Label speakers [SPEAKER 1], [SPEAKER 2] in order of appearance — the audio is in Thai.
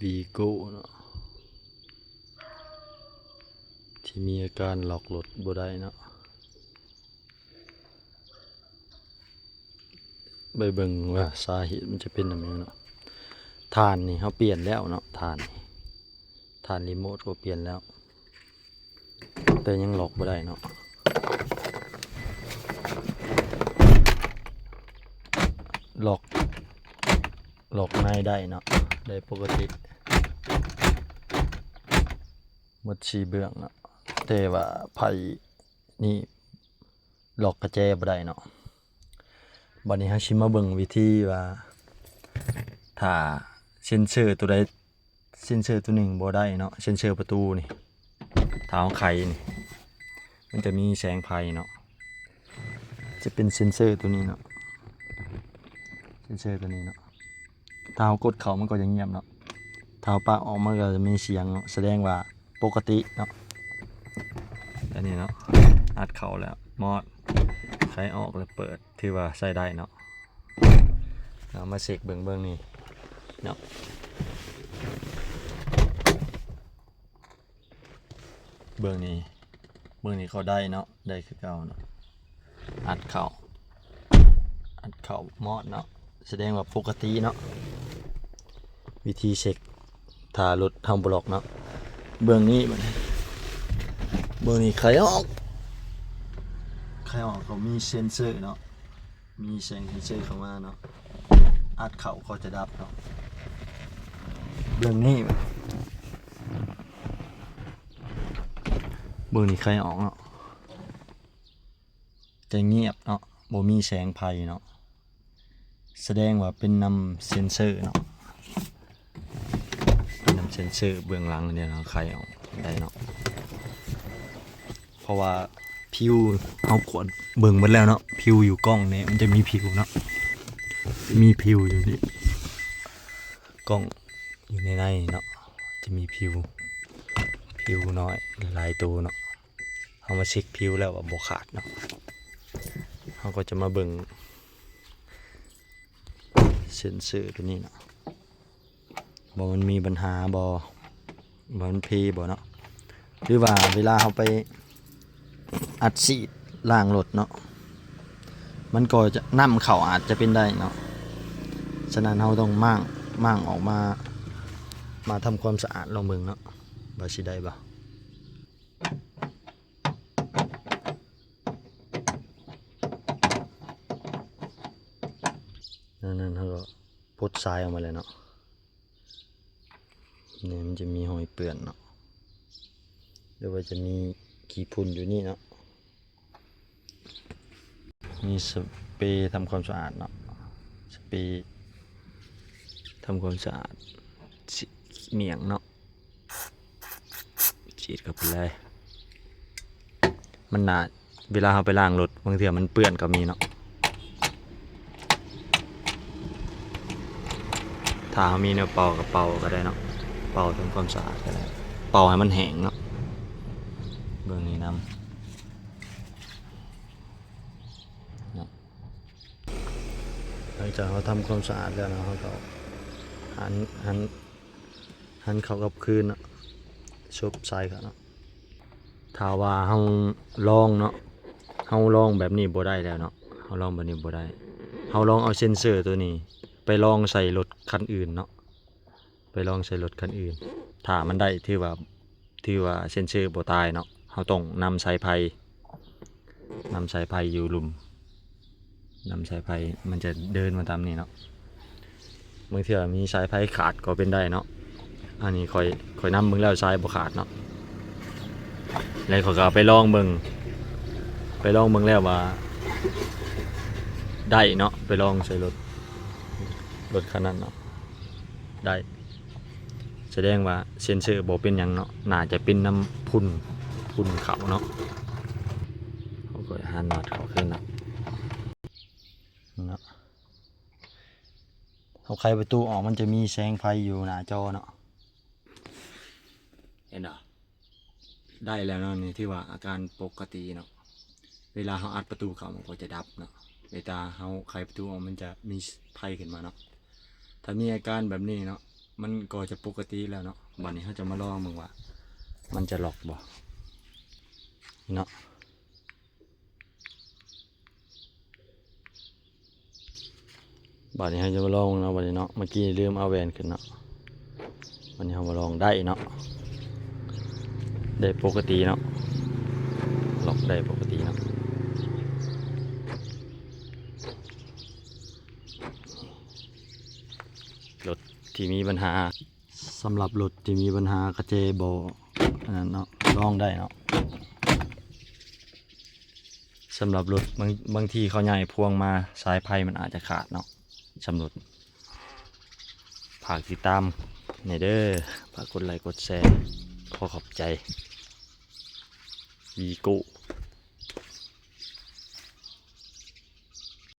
[SPEAKER 1] วีโก้เนาะที่มีอาการหลอกรถบ่ได้เนาะไปเบิ่งว่าสาเหตุมันจะเป็นอะไรเนาะฐานนี่เขาเปลี่ยนแล้วเนาะฐานรีโมทก็เปลี่ยนแล้ว แต่ยังหลอกบ่ได้เนาะหลอกในได้เนาะได้ปกติหมดชีเบื้องเนาะแต่ว่าไผ่นี่หลอกกระแจบ่ได้เนาะบัดนี้เฮาสิมาเบิ่งวิธีว่าถ้าเซ็นเซอร์ตัวใดเซ็นเซอร์ตัวหนึ่งบ่ได้เนาะเซ็นเซอร์ประตูนี่ถ้าเอาไขนี่มันจะมีแสงไฟเนาะจะเป็นเซ็นเซอร์ตัวนี้เนาะเซ็นเซอร์ตัวนี้เนาะถ้าเอากดเข้ามันก็จะเงียบเนาะถ้าเอาปากออกมันก็จะมีเสียงแสดงว่าปกติเนาะอันนี้เนาะอัดเข้าแล้วมอดไขออกแล้วเปิดถือว่าใช้ได้เนาะเอามาเช็คเบิ่งนี่เนาะเบิ่งนี่เขาได้เนาะได้คือเก่าเนาะอัดเข้ามอดเนาะแสดงว่าปกติเนาะวิธีเช็คถ้ารถทำบล็อกเนาะเบื้องนี้ใครออกก็มีเซ็นเซอร์เนาะมีแสงเซ็นเซอร์เข้ามาเนาะอัดเข้าก็จะดับเนาะเบื้องนี้ใครออกเนาะจะเงียบเนาะบ่มีแสงไฟเนาะแสดงว่าเป็นนำเซ็นเซอร์เนาะเป็นนำเซ็นเซอร์เบื้องหลังเนี่ยเนาะใครออกได้เนาะเพราะว่าผิวเอากดเบิ่งหมดแล้วเนาะผิวอยู่กล้องเนี่ยมันจะมีผิวเนาะมีผิวอยู่นี่กล้องอยู่ในเนาะจะมีผิวน้อยหลายตัวเนาะเอามาเช็คผิวแล้วว่าบ่ขาดเนาะเขาก็จะมาเบิ่งเซ็นเซอร์ตัวนี้เนาะบ่มันมีปัญหาบ่มันเพบ่เนาะหรือว่าเวลาเขาไปอัดซีดล้างรถเนาะมันก็จะนำเข้าอาจจะเป็นได้เนาะฉะนั้นเราต้องมั่งออกมาทำความสะอาดลองเบิ่งเนาะว่าสิได้บ่นั่นเขาก็พดทรายออกมาเลยเนาะเนี่ยมันจะมีหอยเปื่อนเนาะหรือว่าจะมีขี้ฝุ่นอยู่นี่เนาะมีสเปรย์ทำความสะอาดเนาะสเปรย์ทำความสะอาดเหนียงเนาะฉีดเข้าไปเลยมันหนาเวลาเราไปล้างรถบางทีมันเปื้อนก็มีเนาะถ้าเรามีเนี่ยเป่ากับเป่าก็ได้เนาะเป่าทำความสะอาดก็ได้เป่าให้มันแห้งเนาะเบื้องนี้นำหลังจากเราทำความสะอาดแล้วนะเราก็หันเข้ากับคืนเนาะชุบใส่กันเนาะถ้าว่าเราลองเนาะเราลองแบบนี้บ่ได้แล้วเนาะเราลองแบบนี้บ่ได้เราลองเอาเซ็นเซอร์ตัวนี้ไปลองใส่รถคันอื่นเนาะไปลองใส่รถคันอื่นถ้ามันได้ที่ว่าเซ็นเซอร์บ่ตายเนาะเราต้องนำสายไฟอยู่หลุมนำสายไฟมันจะเดินมาตามนี้เนาะบางทีมีสายไฟขาดก็เป็นได้เนาะอันนี้ค่อยนำมึงแล้วสายบ่ขาดเนาะแล้วเขาก็ไปลองเบิ่งแล้วว่าได้เนาะไปลองใส่รถคันนั้นเนาะได้แสดงว่าเซ็นเซอร์บ่เป็นหยังเนาะน่าจะเป็นน้ำพุ่นเขาเนาะเขาก็หาน็อตเขาขึ้นเนาะเขาไขประตูออกมันจะมีแสงไฟอยู่หน้าจอเนาะเห็นเหรอได้แล้วเนาะนี่ที่ว่าอาการปกติเนาะเวลาเขาอัดประตูเขามันก็จะดับเนาะเวลาเขาไขประตูออกมันจะมีไฟขึ้นมาเนาะถ้ามีอาการแบบนี้เนาะ มันก็จะปกติแล้วเนาะวันนี้เขาจะมาลองมึงว่ามันจะล็อกบ่เนาะบัดนี้เขาจะมาลองเนาะบัดนี้เนาะเมื่อกี้ลืมเอาแหวนขึ้นเนาะวันนี้เขามาลองได้เนาะได้ปกติเนาะล็อกได้ปกติเนาะรถที่มีปัญหาสำหรับรถที่มีปัญหากระเจโบอันนั้นเนาะลองได้เนาะสำหรับรถบางทีเขาใหญ่พวงมาสายไฟมันอาจจะขาดเนาะสำหรับฝากติดตามในเด้อฝากกดไลค์กดแชร์ขอขอบใจวีโก้